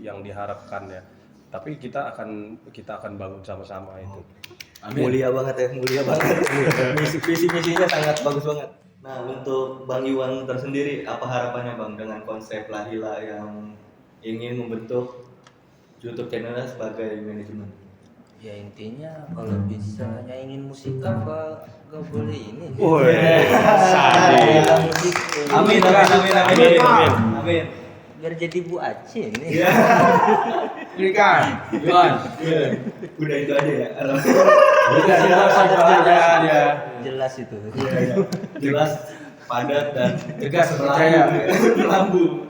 yang diharapkan ya, tapi kita akan bangun sama-sama itu. Amin. Mulia banget ya, mulia banget. Visi misinya sangat bagus banget. Nah, untuk Bang Iwan tersendiri, apa harapannya Bang dengan konsep Lahila yang ingin membentuk YouTube channelnya sebagai manajemen? Ya intinya kalau bisa nyanyiin musik apa gak boleh ini. Sadis. Musik. Amin. Amin. Biar jadi Bu Aceh ini. Berikan, Iwan. Udah itu aja ya. Udah ya. Jelas itu. Jelas, padat dan Tegas, percaya. lambung.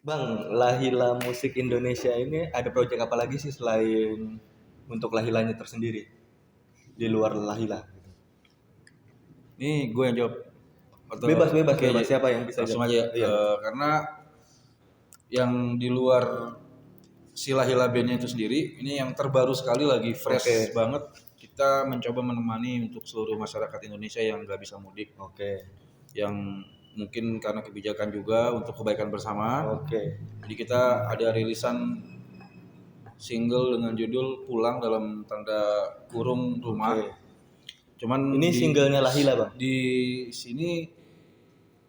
Bang, Lahila Musik Indonesia ini ada proyek apa lagi sih selain untuk Lahilanya tersendiri di luar Lahila? Nih gue yang jawab. Atau- Bebas. Oke, Siapa yang bisa langsung jawab? aja. Iya. Karena yang di luar si Lahila Band-nya itu sendiri, ini yang terbaru sekali lagi fresh banget. Kita mencoba menemani untuk seluruh masyarakat Indonesia yang nggak bisa mudik, yang mungkin karena kebijakan juga untuk kebaikan bersama. Jadi kita ada rilisan single dengan judul Pulang dalam tanda kurung rumah. Cuman Ini singlenya Lahila bang. Di sini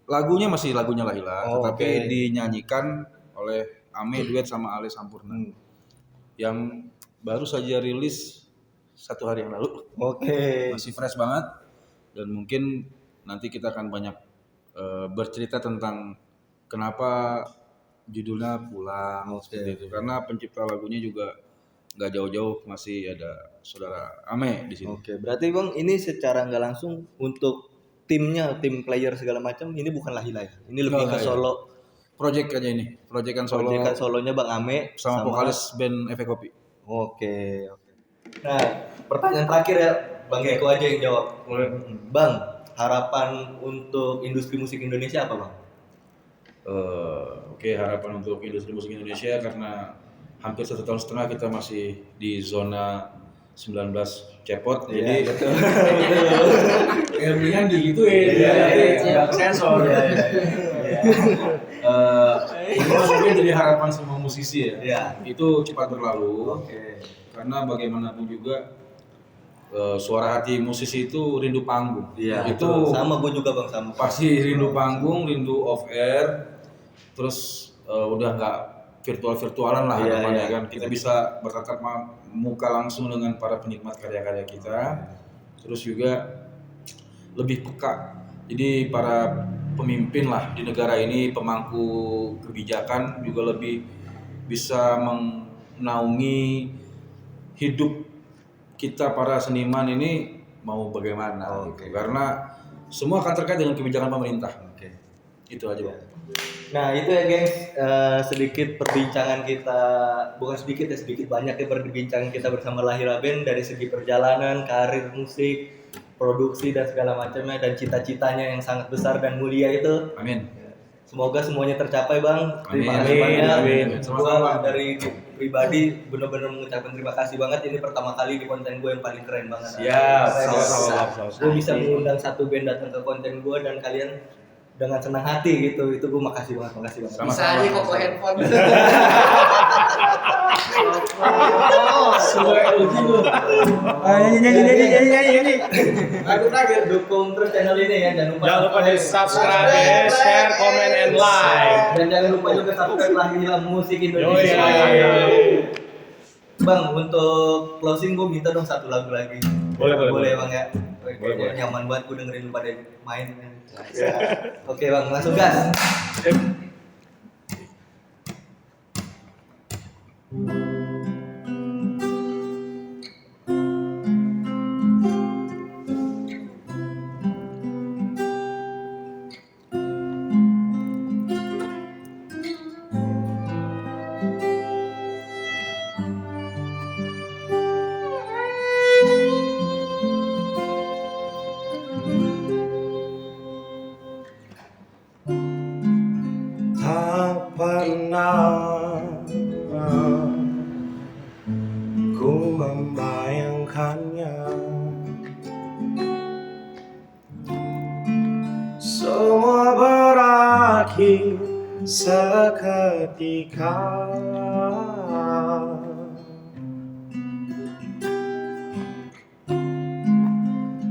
lagunya masih lagunya Lahila, tetapi dinyanyikan oleh Ame duet sama Ale Sampurna yang baru saja rilis 1 hari yang lalu. Masih fresh banget dan mungkin nanti kita akan banyak bercerita tentang kenapa judulnya Pulang seperti itu, karena pencipta lagunya juga nggak jauh-jauh, masih ada saudara Ame di sini. Berarti bang ini secara nggak langsung untuk timnya, tim player segala macam ini bukan Lahila ya? Ini lebih ke solo. Project aja ini, proyekan solo. Proyekan solonya Bang Ame sama vokalis band Efek Kopi. Nah, pertanyaan terakhir ya, Bang Eko aja yang jawab. Bang, harapan untuk industri musik Indonesia apa, Bang? Harapan untuk industri musik Indonesia karena hampir 1,5 tahun kita masih di zona 19 cepot, jadi mendingan digituin, nggak sensor. Mungkin jadi harapan semua musisi ya. Itu cepat berlalu. Karena bagaimanapun juga suara hati musisi itu rindu panggung. Itu sama gue juga bang, sama. Pasti rindu panggung, rindu off air. Terus udah nggak virtualan lah harapannya kan. Kita bisa bertatap muka langsung dengan para penikmat karya-karya kita. Terus juga lebih peka. Jadi para pemimpin lah di negara ini, pemangku kebijakan juga lebih bisa menaungi hidup kita para seniman ini mau bagaimana gitu. Karena semua akan terkait dengan kebijakan pemerintah. Itu aja Bang. Nah itu ya gengs, sedikit perbincangan kita, bukan sedikit ya, sedikit banyak ya perbincangan kita bersama Lahila Band dari segi perjalanan, karir musik, produksi dan segala macamnya, dan cita-citanya yang sangat besar dan mulia itu. Amin. Semoga semuanya tercapai Bang. Terima kasih banyak. Gua dari pribadi benar-benar mengucapkan terima kasih banget. Ini pertama kali di konten gue yang paling keren banget. Sama-sama. Gue bisa mengundang satu band datang ke konten gue dan kalian dengan senang hati gitu. Itu gue makasih banget. Bisa aja kok ke handphone. Nyanyi. Lagu terakhir, dukung terus channel ini ya, Jangan lupa di subscribe, share, comment, and like. Dan jangan lupa juga subscribe Lahila Musik Indonesia. Bang, untuk closing gue minta dong satu lagu lagi. Boleh Bang ya. Boleh. Nyaman banget gue dengerin lu pada main. Oke Bang, langsung gas. Tak pernah ku membayangkannya, semua berakhir seketika.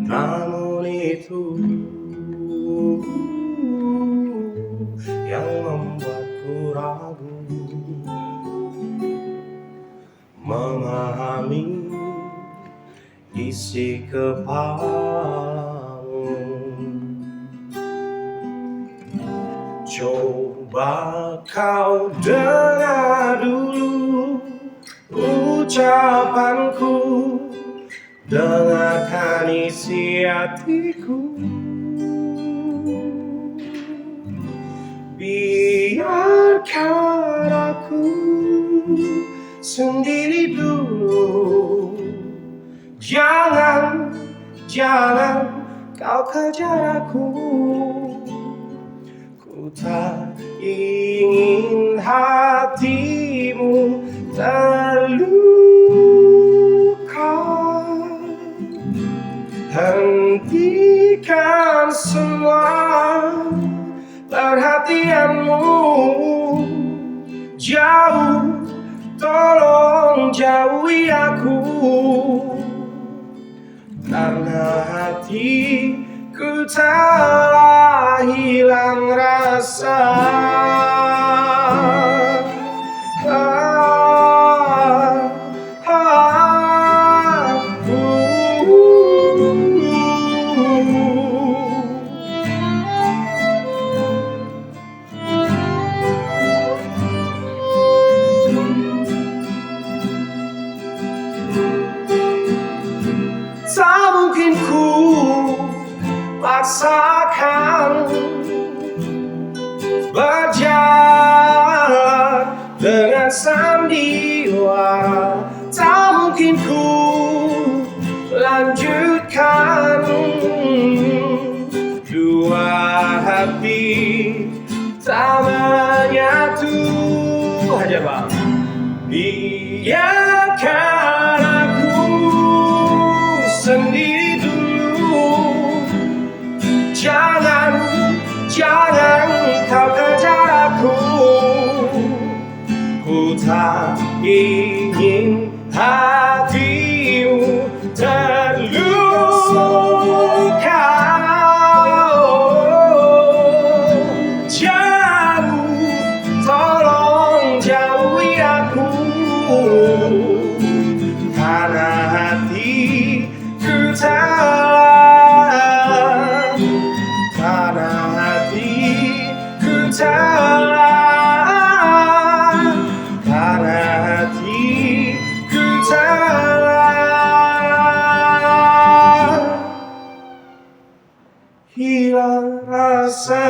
Namun itu yang membuatku ragu memahami isi kepalamu. Coba kau dengar dulu ucapanku, dengarkan isi hatiku. Biarkan aku sendiri dulu. Jangan kau kejar aku. Ku tak ingin hatimu terluka. Hentikan semua perhatianmu, jauh, tolong jauhi aku, karena hatiku telah hilang rasa. Tak mungkin ku paksakan berjalan dengan sandiwara. Tak mungkin ku lanjutkan dua hati tak menyatu. Aja bang. Biarkan aku sendiri dulu. Jangan kau kejar aku. Ku tak ingin hatimu terluka. Jauh, tolong jauhi aku, karena hatiku telah, karena hatiku telah, karena hatiku telah hilang rasa.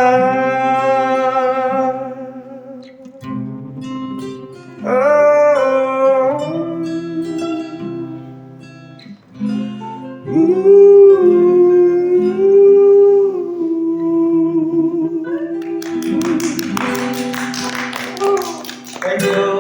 Thank you.